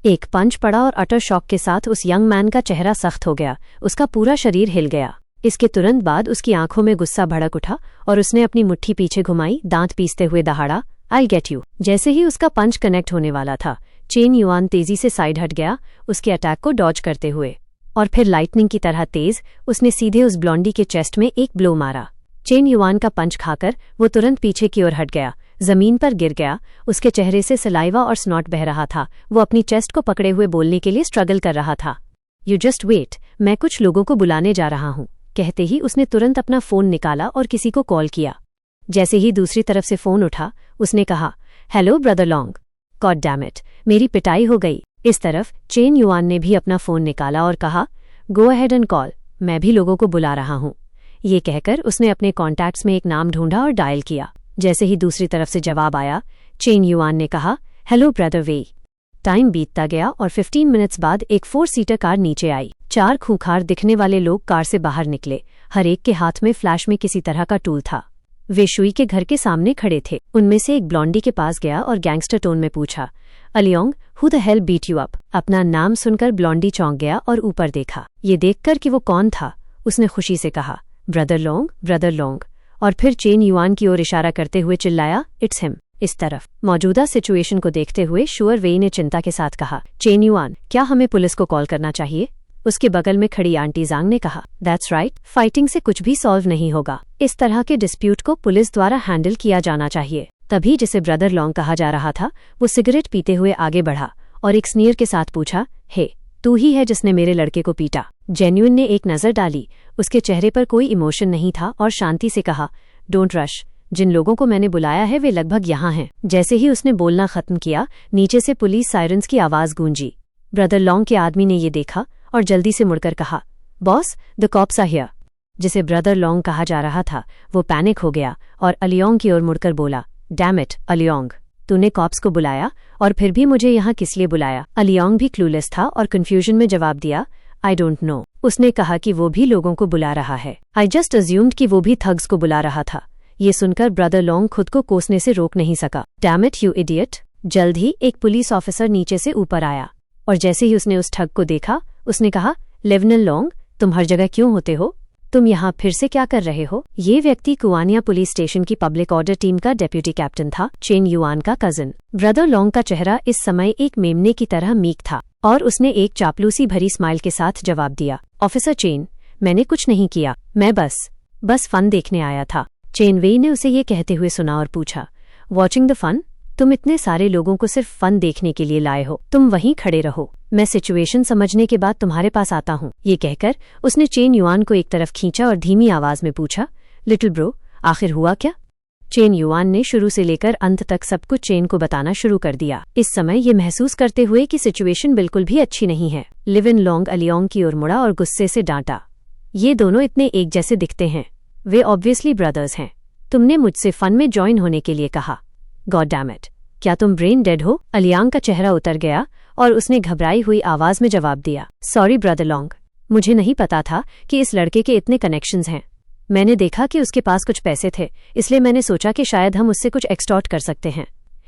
एक पंच पड़ा और अटर शॉक के साथ उस यंग मैन का चेहरा सख्त हो गया। उसका पूरा शरीर हिल गया। इसके तुरंत बाद उसकी आंखों में गुस्सा भड़क उठा और उसने अपनी मुट्ठी पीछे घुमाई, दांत पीसते हुए दहाड़ा, आई गेट यू। जैसे ही उसका पंच कनेक्ट होने वाला था, चेन युआन तेजी से साइड हट गया उसके अटैक को डॉज करते हुए, और फिर लाइटनिंग की तरह तेज उसने सीधे उस ब्लॉन्डी के चेस्ट में एक ब्लो मारा। चेन युआन का पंच खाकर वो तुरंत पीछे की ओर हट गया, जमीन पर गिर गया। उसके चेहरे से सलाइवा और स्नॉट बह रहा था। वो अपनी चेस्ट को पकड़े हुए बोलने के लिए स्ट्रगल कर रहा था। यू जस्ट वेट, मैं कुछ लोगों को बुलाने जा रहा हूँ। कहते ही उसने तुरंत अपना फोन निकाला और किसी को कॉल किया। जैसे ही दूसरी तरफ से फोन उठा, उसने कहा, hello brother long, god damn it, मेरी पिटाई हो गई। इस तरफ चेन युआन ने भी अपना फोन निकाला और कहा, गो अहेड एंड कॉल, मैं भी लोगों को बुला रहा हूँ। ये कहकर उसने अपने कॉन्टैक्ट्स में एक नाम ढूंढा और डायल किया। जैसे ही दूसरी तरफ से जवाब आया, चेन युआन ने कहा, हेलो ब्रदर वेई। टाइम बीतता गया और 15 मिनट्स बाद एक 4 सीटर कार नीचे आई। 4 खूंखार दिखने वाले लोग कार से बाहर निकले। हर एक के हाथ में फ्लैश में किसी तरह का टूल था। वे शुई के घर के सामने खड़े थे। उनमें से एक ब्लॉन्डी के पास गया और गैंगस्टर टोन में पूछा, अलियोंग, who the hell beat you up? अपना नाम सुनकर ब्लॉन्डी चौंक गया और ऊपर देखा। ये देखकर कि वो कौन था, उसने खुशी से कहा, ब्रदर लॉन्ग, ब्रदर लॉन्ग, और फिर चेन युआन की ओर इशारा करते हुए चिल्लाया, इट्स हिम। इस तरफ मौजूदा सिचुएशन को देखते हुए शुअर वेई ने चिंता के साथ कहा, चेन युआन, क्या हमें पुलिस को कॉल करना चाहिए? उसके बगल में खड़ी आंटी जांग ने कहा, दैट्स राइट, फाइटिंग से कुछ भी सॉल्व नहीं होगा। इस तरह के डिस्प्यूट को पुलिस द्वारा हैंडल किया जाना चाहिए। तभी जिसे ब्रदर लॉन्ग कहा जा रहा था, वो सिगरेट पीते हुए आगे बढ़ा और एक स्नीर के साथ पूछा, हे, तू ही है जिसने मेरे लड़के को पीटा? जेन्युइन ने एक नजर डाली। उसके चेहरे पर कोई इमोशन नहीं था और शांति से कहा, डोंट रश, जिन लोगों को मैंने बुलाया है वे लगभग यहाँ हैं। जैसे ही उसने बोलना खत्म किया, नीचे से पुलिस सायरन्स की आवाज गूंजी। ब्रदर लॉन्ग के आदमी ने ये देखा और जल्दी से मुड़कर कहा, boss, the cops are here. जिसे ब्रदर लॉन्ग कहा जा रहा था, वो पैनिक हो गया और अलियोंग की ओर मुड़कर बोला, डैम इट अलियोंग, तूने कॉप्स को बुलाया और फिर भी मुझे यहाँ किस लिए बुलाया? अलियोंग भी क्लूलेस था और कन्फ्यूजन में जवाब दिया, आई डोंट नो। उसने कहा कि वो भी लोगों को बुला रहा है। आई जस्ट अज्यूम्ड कि वो भी थग्स को बुला रहा था। ये सुनकर ब्रदर लॉन्ग खुद को कोसने से रोक नहीं सका। Damn it you idiot. जल्द ही एक पुलिस ऑफिसर नीचे से ऊपर आया और जैसे ही उसने उस ठग को देखा, उसने कहा, लेफ्टिनेंट लॉन्ग, तुम हर जगह क्यों होते हो? तुम यहाँ फिर से क्या कर रहे हो? ये व्यक्ति कुआनिया पुलिस स्टेशन की पब्लिक ऑर्डर टीम का डेप्यूटी कैप्टन था, चेन युआन का कजिन। ब्रदर लॉन्ग का चेहरा इस समय एक मेमने की तरह मीक था और उसने एक चापलूसी भरी स्माइल के साथ जवाब दिया, ऑफिसर चेन, मैंने कुछ नहीं किया, मैं बस फन देखने आया था। चेन वेई ने उसे ये कहते हुए सुना और पूछा, वॉचिंग द फन? तुम इतने सारे लोगों को सिर्फ फन देखने के लिए लाए हो? तुम वहीं खड़े रहो, मैं सिचुएशन समझने के बाद तुम्हारे पास आता हूँ। ये कहकर उसने चेन युआन को एक तरफ खींचा और धीमी आवाज में पूछा, लिटिल ब्रो, आखिर हुआ क्या? चेन युआन ने शुरू से लेकर अंत तक सब कुछ चेन को बताना शुरू कर दिया, इस समय ये महसूस करते हुए कि सिचुएशन बिल्कुल भी अच्छी नहीं है। लिविन लॉन्ग अलियोंग की ओर मुड़ा और गुस्से से डांटा, ये दोनों इतने एक जैसे दिखते हैं, वे ऑब्वियसली ब्रदर्स हैं। तुमने मुझसे फन में ज्वाइन होने के लिए कहा, गॉड डैम इट, क्या तुम ब्रेन डेड हो? अलियांग का चेहरा उतर गया और उसने घबराई हुई आवाज में जवाब दिया, सॉरी ब्रदर लॉन्ग, मुझे नहीं पता था कि इस लड़के के इतने कनेक्शंस हैं। मैंने देखा कि उसके पास कुछ पैसे थे, इसलिए मैंने सोचा कि शायद हम उससे कुछ एक्सटॉर्ट कर सकते हैं।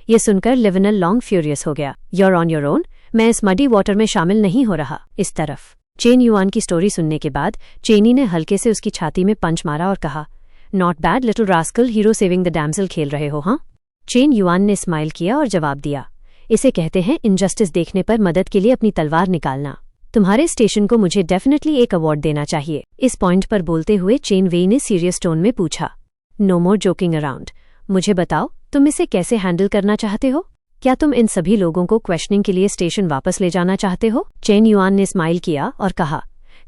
ये सुनकर लिविनल लॉन्ग फ्यूरियस हो गया, यूर ऑन योर ओन, मैं इस मडी वाटर में शामिल नहीं हो रहा। इस तरफ चेन युआन की स्टोरी सुनने के बाद चेनी ने हल्के से उसकी छाती में पंच मारा और कहा, not bad little rascal, hero saving the damsel खेल रहे हो हाँ? चेन युआन ने स्माइल किया और जवाब दिया, इसे कहते हैं इनजस्टिस देखने पर मदद के लिए अपनी तलवार निकालना। तुम्हारे स्टेशन को मुझे डेफिनेटली एक अवार्ड देना चाहिए। इस पॉइंट पर बोलते हुए चेन वेई ने सीरियस टोन में पूछा, नो मोर जोकिंग अराउंड, मुझे बताओ तुम इसे कैसे हैंडल करना चाहते हो? क्या तुम इन सभी लोगों को क्वेश्चनिंग के लिए स्टेशन वापस ले जाना चाहते हो? चेन युआन ने स्माइल किया और कहा,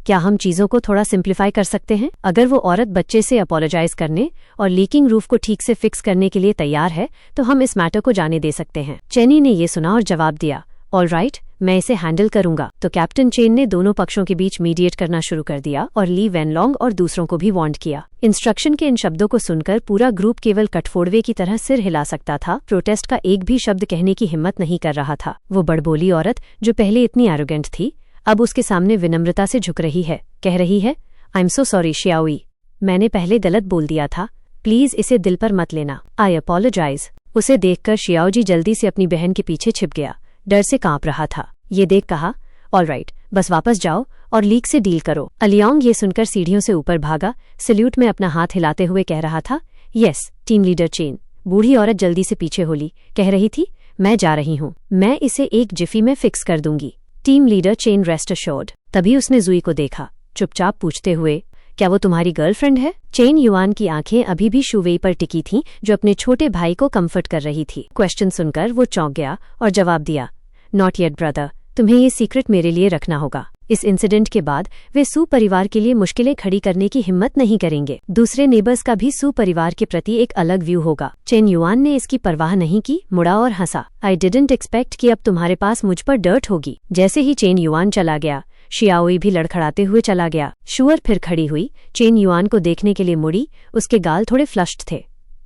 क्या हम चीजों को थोड़ा सिंप्लीफाई कर सकते हैं? अगर वो औरत बच्चे से अपोलोजाइज करने और लीकिंग रूफ को ठीक से फिक्स करने के लिए तैयार है तो हम इस मैटर को जाने दे सकते हैं। चेनी ने ये सुना और जवाब दिया, ऑल राइट, मैं इसे हैंडल करूंगा। तो कैप्टन चेन ने दोनों पक्षों के बीच मीडिएट करना शुरू कर दिया और ली वेनलॉन्ग और दूसरों को भी वार्न किया। इंस्ट्रक्शन के इन शब्दों को सुनकर पूरा ग्रुप केवल कठफोड़वे की तरह सिर हिला सकता था, प्रोटेस्ट का एक भी शब्द कहने की हिम्मत नहीं कर रहा था। वो बड़बोली औरत जो पहले इतनी एरोगेंट थी, अब उसके सामने विनम्रता से झुक रही है, कह रही है, आई एम सो सॉरी शियाओई, मैंने पहले गलत बोल दिया था, प्लीज इसे दिल पर मत लेना, आई अपोलोजाइज। उसे देखकर शियाओजी जल्दी से अपनी बहन के पीछे छिप गया, डर से कांप रहा था। ये देख कहा, ऑल राइट, बस वापस जाओ और लीक से डील करो। अलियांग ये सुनकर सीढ़ियों से ऊपर भागा, सल्यूट में अपना हाथ हिलाते हुए कह रहा था, यस टीम लीडर चेन। बूढ़ी औरत जल्दी से पीछे होली, कह रही थी, मैं जा रही हूँ, मैं इसे एक जिफी में फिक्स कर दूंगी। Team leader chain rest assured. तभी उसने जुई को देखा, चुपचाप पूछते हुए, क्या वो तुम्हारी गर्लफ्रेंड है? चेन युआन की आंखें अभी भी शुवेई पर टिकी थीं, जो अपने छोटे भाई को कंफर्ट कर रही थी। क्वेश्चन सुनकर वो चौंक गया और जवाब दिया, नॉट येट ब्रदर, तुम्हें ये सीक्रेट मेरे लिए रखना होगा। इस इंसिडेंट के बाद वे सू परिवार के लिए मुश्किलें खड़ी करने की हिम्मत नहीं करेंगे। दूसरे नेबर्स का भी सू परिवार के प्रति एक अलग व्यू होगा। चेन युआन ने इसकी परवाह नहीं की, मुड़ा और हंसा, आई डिडंट एक्सपेक्ट कि अब तुम्हारे पास मुझ पर डर्ट होगी। जैसे ही चेन युआन चला गया, शियाओई भी लड़खड़ाते हुए चला गया। शुअर फिर खड़ी हुई, चेन युआन को देखने के लिए मुड़ी, उसके गाल थोड़े फ्लश्ड थे।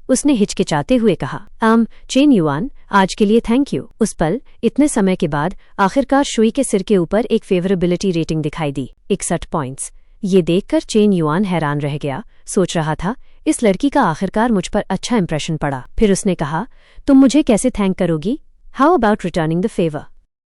उसने हिचकिचाते हुए कहा, चेन युआन, आज के लिए थैंक यू। उस पल, इतने समय के बाद, आखिरकार शुई के सिर के ऊपर एक फेवरेबिलिटी रेटिंग दिखाई दी, 61 पॉइंट्स। ये देखकर चेन युआन हैरान रह गया, सोच रहा था, इस लड़की का आखिरकार मुझ पर अच्छा इंप्रेशन पड़ा। फिर उसने कहा, तुम मुझे कैसे थैंक करोगी? How about returning the favour?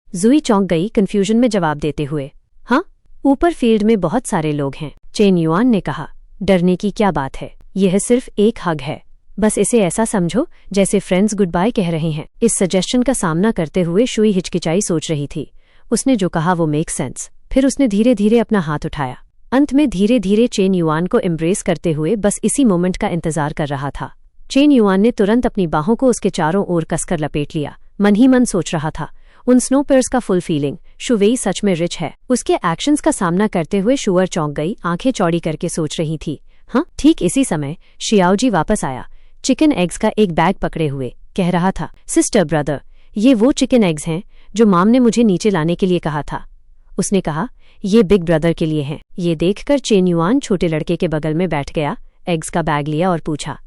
जुई चौंक गई, कंफ्यूजन में जवाब देते हुए, हाँ, ऊपर फील्ड में बहुत सारे लोग हैं। चेन युआन ने कहा, डरने की क्या बात है, यह सिर्फ एक हग है, बस इसे ऐसा समझो जैसे फ्रेंड्स गुड बाय कह रहे हैं। इस सजेशन का सामना करते हुए शुई हिचकिचाई सोच रही थी। उसने जो कहा वो मेक सेंस। फिर उसने धीरे धीरे अपना हाथ उठाया, अंत में धीरे धीरे चेन युआन को एम्ब्रेस करते हुए बस इसी मोमेंट का इंतजार कर रहा था। चेन युआन ने तुरंत अपनी बाहों को उसके चारों ओर कसकर लपेट लिया। मन ही मन सोच रहा था, उन स्नो पेयर्स का फुल फीलिंग, शुवेई सच में रिच है। उसके एक्शंस का सामना करते हुए शुअर चौंक गई, आंखें चौड़ी करके सोच रही थी। हाँ, ठीक इसी समय शियाओजी वापस आया, चिकन एग्स का एक बैग पकड़े हुए, कह रहा था, सिस्टर ब्रदर, ये वो चिकन एग्स हैं जो माम ने मुझे नीचे लाने के लिए कहा था। उसने कहा, ये बिग ब्रदर के लिए हैं। ये देखकर चेन युआन छोटे लड़के के बगल में बैठ गया, एग्स का बैग लिया और पूछा,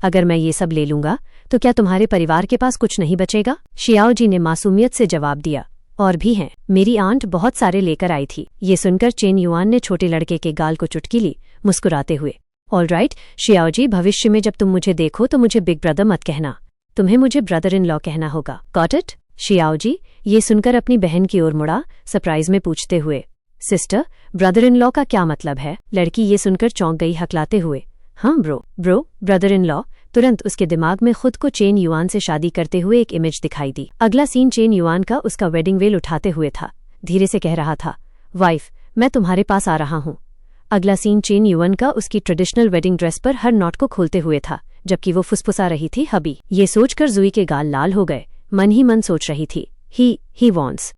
अगर मैं ये सब ले लूंगा तो क्या तुम्हारे परिवार के पास कुछ नहीं बचेगा? शियाओजी ने मासूमियत से जवाब दिया, और भी हैं, मेरी आंट बहुत सारे लेकर आई थी। ये सुनकर चेन युआन ने छोटे लड़के के गाल को चुटकी ली, मुस्कुराते हुए, ऑल राइट शियाओजी, भविष्य में जब तुम मुझे देखो तो मुझे बिग ब्रदर मत कहना, तुम्हें मुझे ब्रदर इन लॉ कहना होगा, गॉट इट? शियाओजी ये सुनकर अपनी बहन की ओर मुड़ा, सरप्राइज में पूछते हुए, सिस्टर, ब्रदर इन लॉ का क्या मतलब है? लड़की ये सुनकर चौंक गई, हकलाते हुए, हाँ ब्रो, ब्रदर इन लॉ। तुरंत उसके दिमाग में खुद को चेन युआन से शादी करते हुए एक इमेज दिखाई दी। अगला सीन चेन युआन का उसका वेडिंग वेल उठाते हुए था, धीरे से कह रहा था, वाइफ, मैं तुम्हारे पास आ रहा हूँ। अगला सीन चेन युआन का उसकी ट्रेडिशनल वेडिंग ड्रेस पर हर नॉट को खोलते हुए था, जबकि वो फुसफुसा रही थी, हबी। ये सोचकर जुई के गाल लाल हो गए, मन ही मन सोच रही थी, ही वॉन्ट्स